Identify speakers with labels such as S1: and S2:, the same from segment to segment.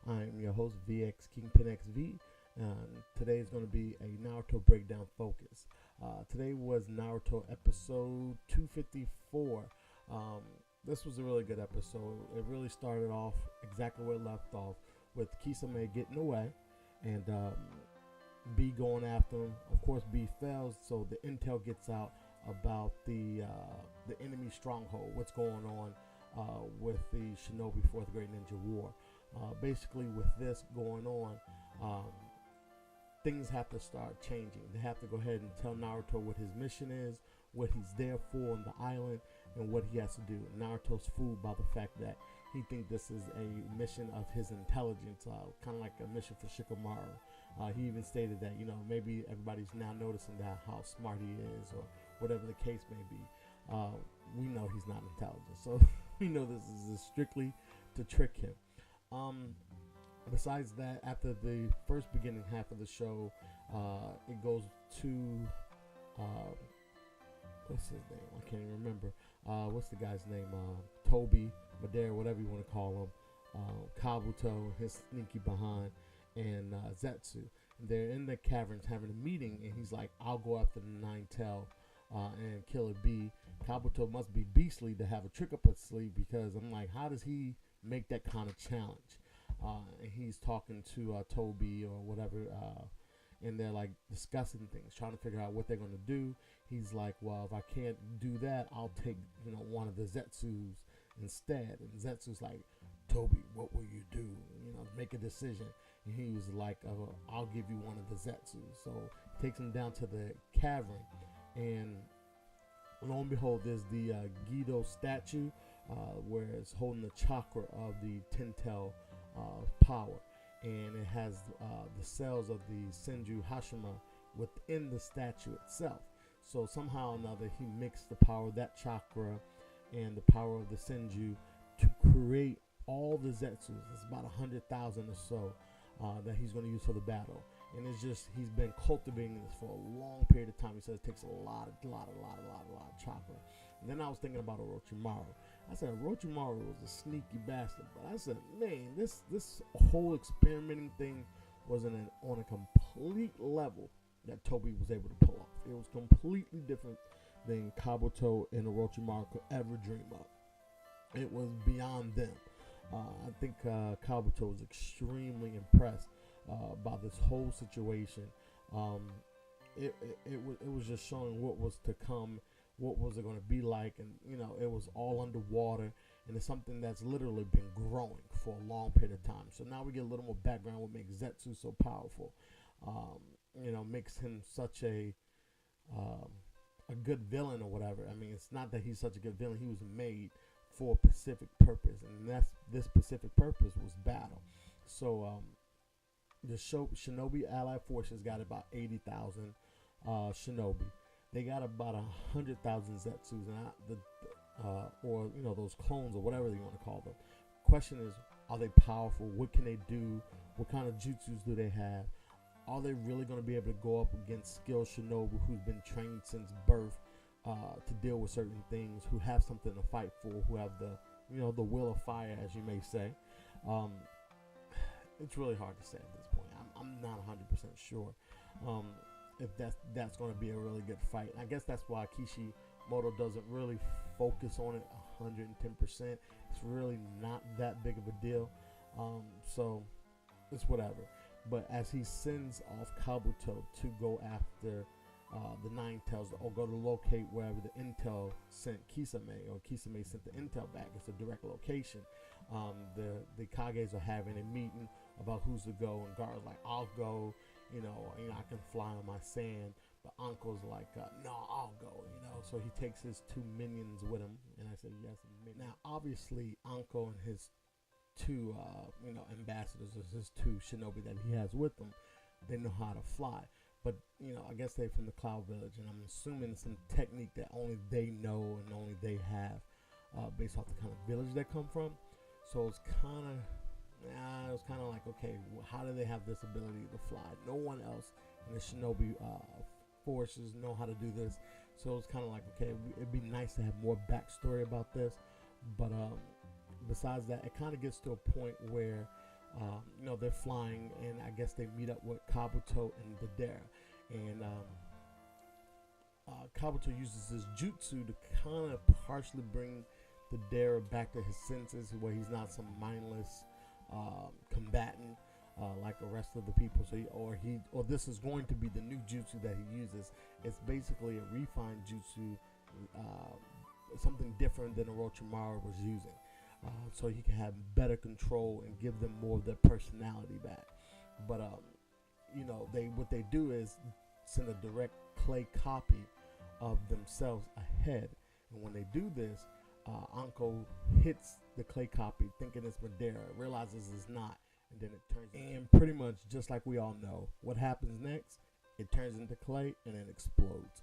S1: I'm your host, VX Kingpin XV. Today is going to be a Naruto breakdown focus. Today was Naruto episode 254. Um, this was a really good episode. It really started off exactly where it left off, with Kisame getting away and B going after him. Of course, B fails, so the intel gets out about the enemy stronghold, what's going on with the Shinobi Fourth Great Ninja War. Basically, with this going on, um, things have to start changing. They have to go ahead and tell Naruto what his mission is, what he's there for on the island, and what he has to do. Naruto's fooled by the fact that he thinks this is a mission of his intelligence, kind of like a mission for Shikamaru. He even stated that, maybe everybody's now noticing that how smart he is, or whatever the case may be. We know he's not intelligent, so we know this is strictly to trick him. Besides that, after the first beginning half of the show, it goes to what's his name? I can't even remember. What's the guy's name? Toby, Madara, whatever you want to call him. Kabuto, his sneaky behind, and Zetsu. They're in the caverns having a meeting, and he's like, "I'll go after the Nine Tail and kill a bee." Kabuto must be beastly to have a trick up his sleeve, because I'm like, how does he make that kind of challenge? And he's talking to Toby or whatever, and they're like discussing things, trying to figure out what they're going to do. He's like, well, if I can't do that, I'll take one of the Zetsus instead. And Zetsu's like, Toby, what will you do? Make a decision. And he was like, I'll give you one of the Zetsus. So he takes him down to the cavern, and lo and behold, there's the Guido statue, where it's holding the chakra of the Ten-Tail power, and it has the cells of the Senju Hashima within the statue itself. So somehow or another, he mixed the power of that chakra and the power of the Senju to create all the Zetsus. It's about 100,000 or so that he's going to use for the battle. And it's just, he's been cultivating this for a long period of time. He says it takes a lot of chakra. And then I was thinking about Orochimaru. I said Orochimaru was a sneaky bastard, but I said, man, this whole experimenting thing was on a complete level that Toby was able to pull off. It was completely different than Kabuto and Orochimaru could ever dream of. It was beyond them. I think Kabuto was extremely impressed by this whole situation. It was just showing what was to come, what was it going to be like, and it was all underwater, and it's something that's literally been growing for a long period of time. So now we get a little more background what makes Zetsu so powerful. Makes him such a good villain or whatever. I mean, it's not that he's such a good villain. He was made for a specific purpose, and this specific purpose was battle. So the Shinobi Allied forces got about 80,000 Shinobi. They got about 100,000 Zetsus, or those clones or whatever you want to call them. Question is, are they powerful? What can they do? What kind of jutsus do they have? Are they really going to be able to go up against skilled Shinobi who's been trained since birth to deal with certain things, who have something to fight for, who have the will of fire, as you may say? It's really hard to say at this point. I'm not 100% sure if that's going to be a really good fight. I guess that's why Kishimoto doesn't really focus on it 110%. It's really not that big of a deal. So it's whatever. But as he sends off Kabuto to go after the Nine Tails, or go to locate wherever the intel sent Kisame, or Kisame sent the intel back, it's a direct location. The Kages are having a meeting about who's to go, and Gaara's like, I'll go, I can fly on my sand. But Anko's like, no, I'll go, So he takes his two minions with him, and I said, yes. Now, obviously, Anko and his two, ambassadors, his two shinobi that he has with him, they know how to fly. But, I guess they're from the Cloud Village, and I'm assuming some technique that only they know and only they have, based off the kind of village they come from. So it's kind of like, okay, how do they have this ability to fly? No one else in the shinobi forces know how to do this. So it's kind of like, okay, it'd be nice to have more backstory about this. But besides that, it kind of gets to a point where they're flying, and I guess they meet up with Kabuto and Dodera, and Kabuto uses his jutsu to kind of partially bring Dodera back to his senses, where he's not some mindless combatant like the rest of the people. So this is going to be the new jutsu that he uses. It's basically a refined jutsu, something different than Orochimaru was using, so he can have better control and give them more of their personality back. But what they do is send a direct clay copy of themselves ahead, and when they do this, Anko hits the clay copy thinking it's Madara, realizes it's not, and then it turns, and pretty much just like we all know what happens next, it turns into clay and then explodes,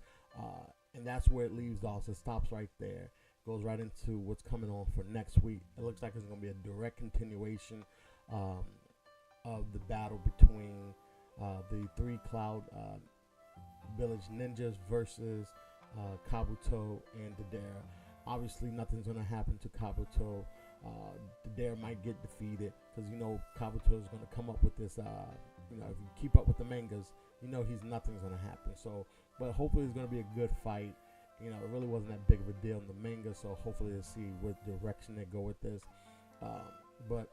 S1: and that's where it leaves off. So it stops right there, goes right into what's coming on for next week. It looks like it's going to be a direct continuation of the battle between the three Cloud Village ninjas versus Kabuto and Dodera. Obviously, nothing's going to happen to Kabuto. Dodera might get defeated because Kabuto is going to come up with this. If you keep up with the mangas, nothing's going to happen. So, but hopefully, it's going to be a good fight. It really wasn't that big of a deal in the manga, so hopefully, we'll see what direction they go with this. But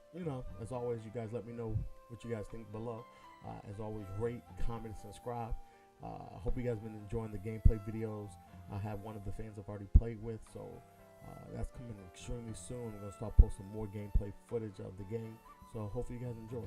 S1: as always, you guys let me know what you guys think below. As always, rate, comment, and subscribe. I hope you guys have been enjoying the gameplay videos. I have one of the fans I've already played with, so that's coming extremely soon. I'm going to start posting more gameplay footage of the game, so hopefully you guys enjoy.